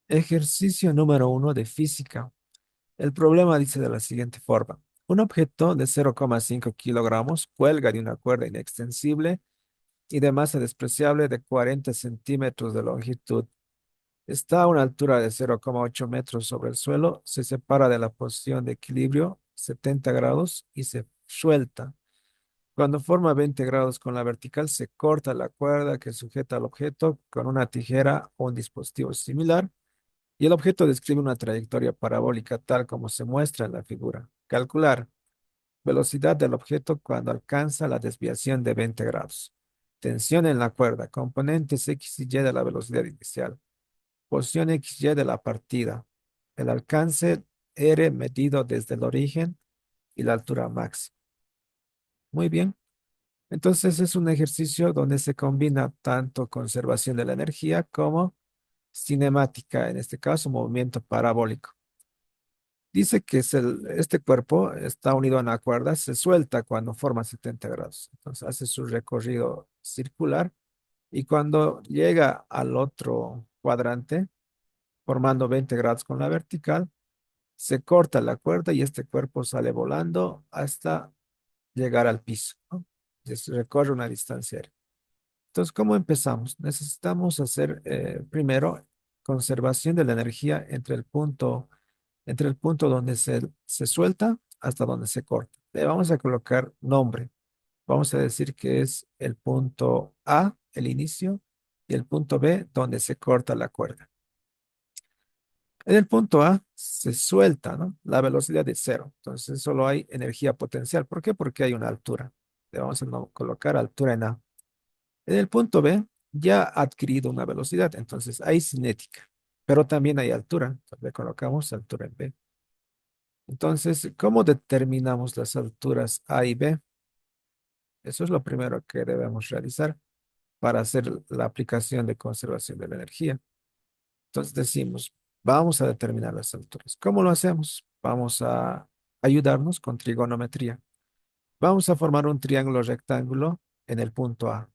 Ejercicio número 1 de física. El problema dice de la siguiente forma. Un objeto de 0,5 kilogramos cuelga de una cuerda inextensible y de masa despreciable de 40 centímetros de longitud. Está a una altura de 0,8 metros sobre el suelo, se separa de la posición de equilibrio 70 grados y se suelta. Cuando forma 20 grados con la vertical, se corta la cuerda que sujeta al objeto con una tijera o un dispositivo similar y el objeto describe una trayectoria parabólica tal como se muestra en la figura. Calcular velocidad del objeto cuando alcanza la desviación de 20 grados. Tensión en la cuerda, componentes X y Y de la velocidad inicial. Posición X y de la partida. El alcance R medido desde el origen y la altura máxima. Muy bien. Entonces es un ejercicio donde se combina tanto conservación de la energía como cinemática, en este caso movimiento parabólico. Dice que este cuerpo está unido a una cuerda, se suelta cuando forma 70 grados. Entonces hace su recorrido circular y cuando llega al otro cuadrante, formando 20 grados con la vertical, se corta la cuerda y este cuerpo sale volando hasta llegar al piso, ¿no? Recorre una distancia aérea. Entonces, ¿cómo empezamos? Necesitamos hacer primero conservación de la energía entre el punto donde se suelta hasta donde se corta. Le vamos a colocar nombre. Vamos a decir que es el punto A, el inicio, y el punto B, donde se corta la cuerda. En el punto A se suelta, ¿no? La velocidad es cero. Entonces solo hay energía potencial. ¿Por qué? Porque hay una altura. Le vamos a colocar altura en A. En el punto B ya ha adquirido una velocidad. Entonces hay cinética. Pero también hay altura. Entonces le colocamos altura en B. Entonces, ¿cómo determinamos las alturas A y B? Eso es lo primero que debemos realizar para hacer la aplicación de conservación de la energía. Entonces decimos, vamos a determinar las alturas. ¿Cómo lo hacemos? Vamos a ayudarnos con trigonometría. Vamos a formar un triángulo rectángulo en el punto A.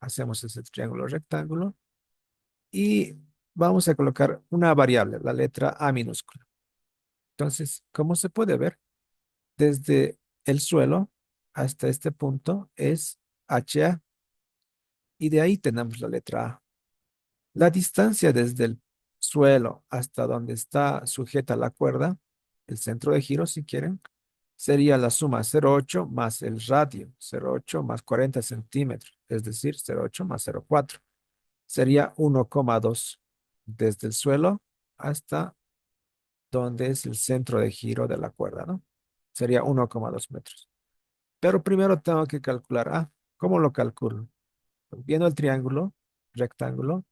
Hacemos ese triángulo rectángulo y vamos a colocar una variable, la letra A minúscula. Entonces, como se puede ver, desde el suelo hasta este punto es HA y de ahí tenemos la letra A. La distancia desde el suelo hasta donde está sujeta la cuerda, el centro de giro si quieren, sería la suma 0,8 más el radio, 0,8 más 40 centímetros, es decir, 0,8 más 0,4. Sería 1,2 desde el suelo hasta donde es el centro de giro de la cuerda, ¿no? Sería 1,2 metros. Pero primero tengo que calcular, ¿cómo lo calculo? Viendo el triángulo, rectángulo,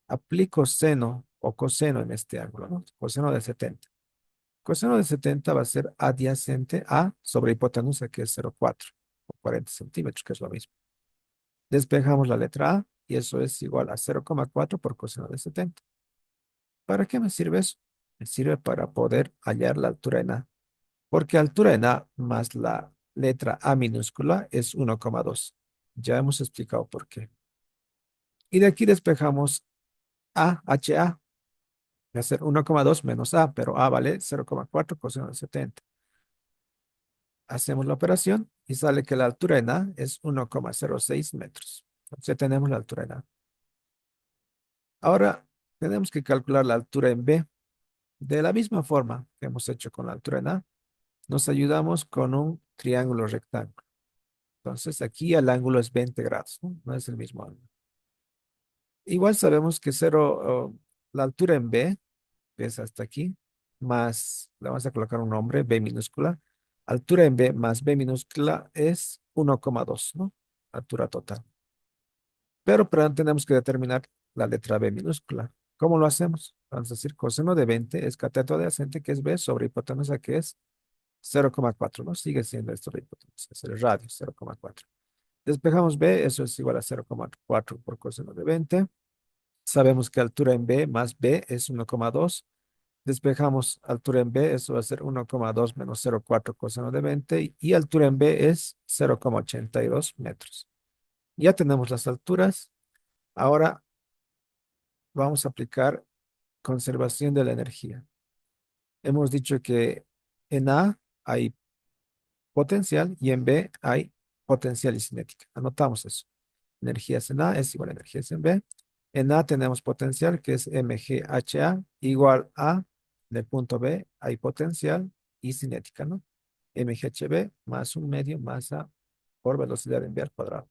aplico seno o coseno en este ángulo, ¿no? Coseno de 70. Coseno de 70 va a ser adyacente a sobre hipotenusa, que es 0,4 o 40 centímetros, que es lo mismo. Despejamos la letra A y eso es igual a 0,4 por coseno de 70. ¿Para qué me sirve eso? Me sirve para poder hallar la altura en A, porque altura en A más la letra A minúscula es 1,2. Ya hemos explicado por qué. Y de aquí despejamos A, HA, va a ser 1,2 menos A, pero A vale 0,4 coseno de 70. Hacemos la operación y sale que la altura en A es 1,06 metros. Entonces tenemos la altura en A. Ahora tenemos que calcular la altura en B. De la misma forma que hemos hecho con la altura en A, nos ayudamos con un triángulo rectángulo. Entonces aquí el ángulo es 20 grados, ¿no? No es el mismo ángulo. Igual sabemos que la altura en B, que es hasta aquí, más, le vamos a colocar un nombre, B minúscula. Altura en B más B minúscula es 1,2, ¿no? Altura total. Pero tenemos que determinar la letra B minúscula. ¿Cómo lo hacemos? Vamos a decir coseno de 20 es cateto adyacente, que es B, sobre hipotenusa, que es 0,4, ¿no? Sigue siendo esto de hipotenusa, es el radio, 0,4. Despejamos B, eso es igual a 0,4 por coseno de 20. Sabemos que altura en B más B es 1,2. Despejamos altura en B, eso va a ser 1,2 menos 0,4 coseno de 20 y altura en B es 0,82 metros. Ya tenemos las alturas. Ahora vamos a aplicar conservación de la energía. Hemos dicho que en A hay potencial y en B hay potencial y cinética. Anotamos eso. Energías en A es igual a energías en B. En A tenemos potencial que es mgha igual a, en el punto B hay potencial y cinética, ¿no? mghb más un medio masa por velocidad en V al cuadrado.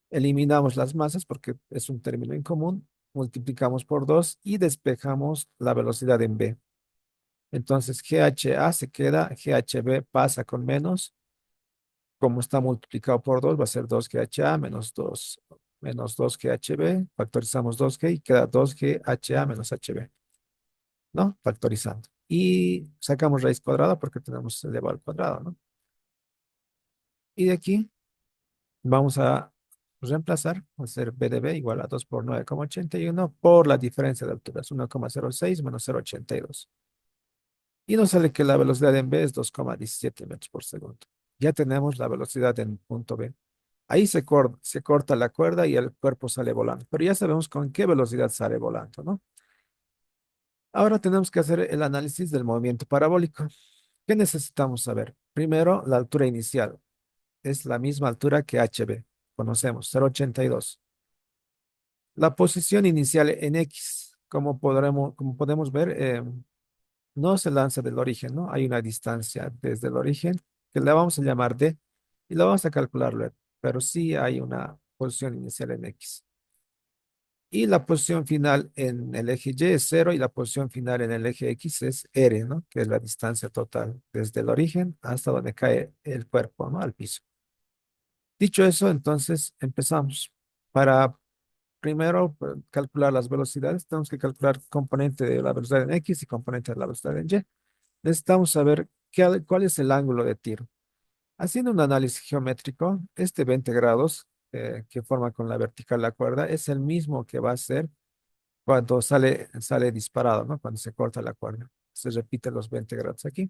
Eliminamos las masas porque es un término en común, multiplicamos por 2 y despejamos la velocidad en B. Entonces GHA se queda, GHB pasa con menos, como está multiplicado por 2 va a ser 2GHA menos 2GHB, factorizamos 2G y queda 2GHA menos HB, ¿no? Factorizando. Y sacamos raíz cuadrada porque tenemos elevado al cuadrado, ¿no? Y de aquí vamos a reemplazar, va a ser B de B igual a 2 por 9,81 por la diferencia de alturas, 1,06 menos 0,82. Y nos sale que la velocidad en B es 2,17 metros por segundo. Ya tenemos la velocidad en punto B. Ahí se corta la cuerda y el cuerpo sale volando, pero ya sabemos con qué velocidad sale volando, ¿no? Ahora tenemos que hacer el análisis del movimiento parabólico. ¿Qué necesitamos saber? Primero, la altura inicial. Es la misma altura que HB. Conocemos, 0,82. La posición inicial en X, como podemos ver, no se lanza del origen, ¿no? Hay una distancia desde el origen que la vamos a llamar D y la vamos a calcular luego, pero sí hay una posición inicial en X. Y la posición final en el eje Y es 0 y la posición final en el eje X es R, ¿no? Que es la distancia total desde el origen hasta donde cae el cuerpo, ¿no? Al piso. Dicho eso, entonces empezamos. Para primero calcular las velocidades, tenemos que calcular componente de la velocidad en X y componente de la velocidad en Y. Necesitamos saber cuál es el ángulo de tiro. Haciendo un análisis geométrico, este 20 grados que forma con la vertical la cuerda es el mismo que va a ser cuando sale disparado, ¿no? Cuando se corta la cuerda. Se repite los 20 grados aquí.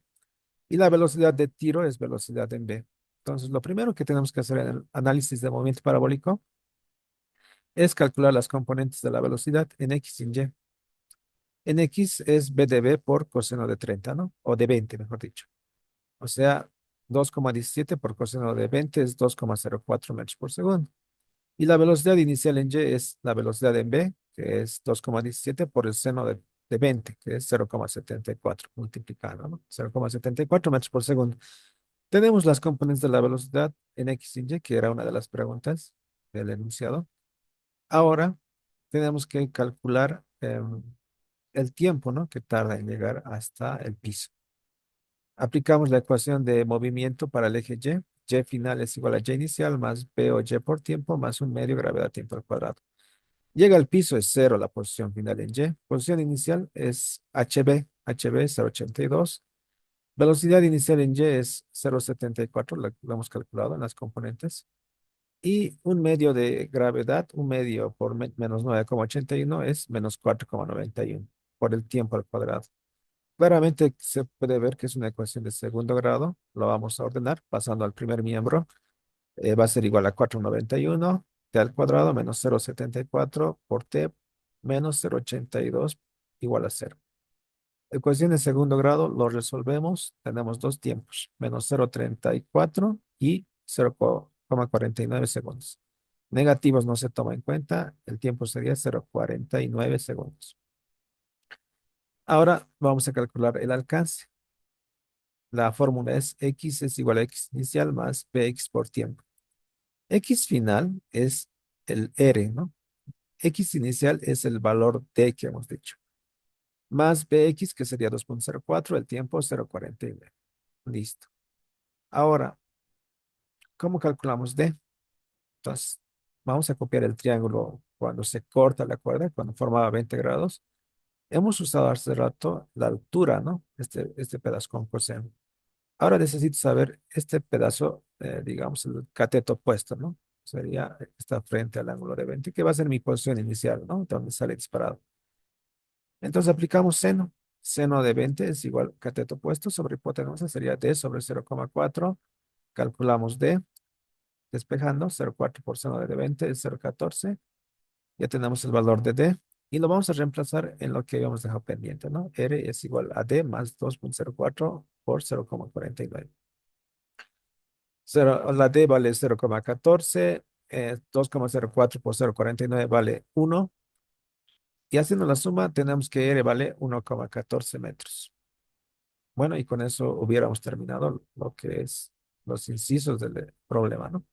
Y la velocidad de tiro es velocidad en V. Entonces, lo primero que tenemos que hacer en el análisis de movimiento parabólico es calcular las componentes de la velocidad en X y en Y. En X es B de B por coseno de 30, ¿no? O de 20, mejor dicho. O sea, 2,17 por coseno de 20 es 2,04 metros por segundo. Y la velocidad inicial en Y es la velocidad en B, que es 2,17 por el seno de 20, que es 0,74 multiplicado, ¿no? 0,74 metros por segundo. Tenemos las componentes de la velocidad en X y Y, que era una de las preguntas del enunciado. Ahora tenemos que calcular el tiempo, ¿no? Que tarda en llegar hasta el piso. Aplicamos la ecuación de movimiento para el eje Y. Y final es igual a Y inicial más B o Y por tiempo más un medio gravedad tiempo al cuadrado. Llega al piso es cero la posición final en Y. Posición inicial es HB es 0,82. Velocidad inicial en Y es 0,74, lo hemos calculado en las componentes. Y un medio de gravedad, un medio por menos 9,81 es menos 4,91 por el tiempo al cuadrado. Claramente se puede ver que es una ecuación de segundo grado. Lo vamos a ordenar pasando al primer miembro. Va a ser igual a 491 t al cuadrado menos 0,74 por t menos 0,82 igual a cero. Ecuación de segundo grado lo resolvemos. Tenemos dos tiempos, menos 0,34 y 0,49 segundos. Negativos no se toma en cuenta. El tiempo sería 0,49 segundos. Ahora vamos a calcular el alcance. La fórmula es X es igual a X inicial más Bx por tiempo. X final es el R, ¿no? X inicial es el valor D que hemos dicho. Más Bx, que sería 2,04, el tiempo 0,49. Listo. Ahora, ¿cómo calculamos D? Entonces, vamos a copiar el triángulo cuando se corta la cuerda, cuando formaba 20 grados. Hemos usado hace rato la altura, ¿no? Este pedazo con coseno. Ahora necesito saber este pedazo, digamos, el cateto opuesto, ¿no? Sería, está frente al ángulo de 20, que va a ser mi posición inicial, ¿no? Donde sale disparado. Entonces aplicamos seno. Seno de 20 es igual cateto opuesto sobre hipotenusa, sería D sobre 0,4. Calculamos D, despejando, 0,4 por seno de 20 es 0,14. Ya tenemos el valor de D. y lo vamos a reemplazar en lo que habíamos dejado pendiente, ¿no? R es igual a D más 2,04 por 0,49. La D vale 0,14, 2,04 por 0,49 vale 1, y haciendo la suma tenemos que R vale 1,14 metros. Bueno, y con eso hubiéramos terminado lo que es los incisos del problema, ¿no?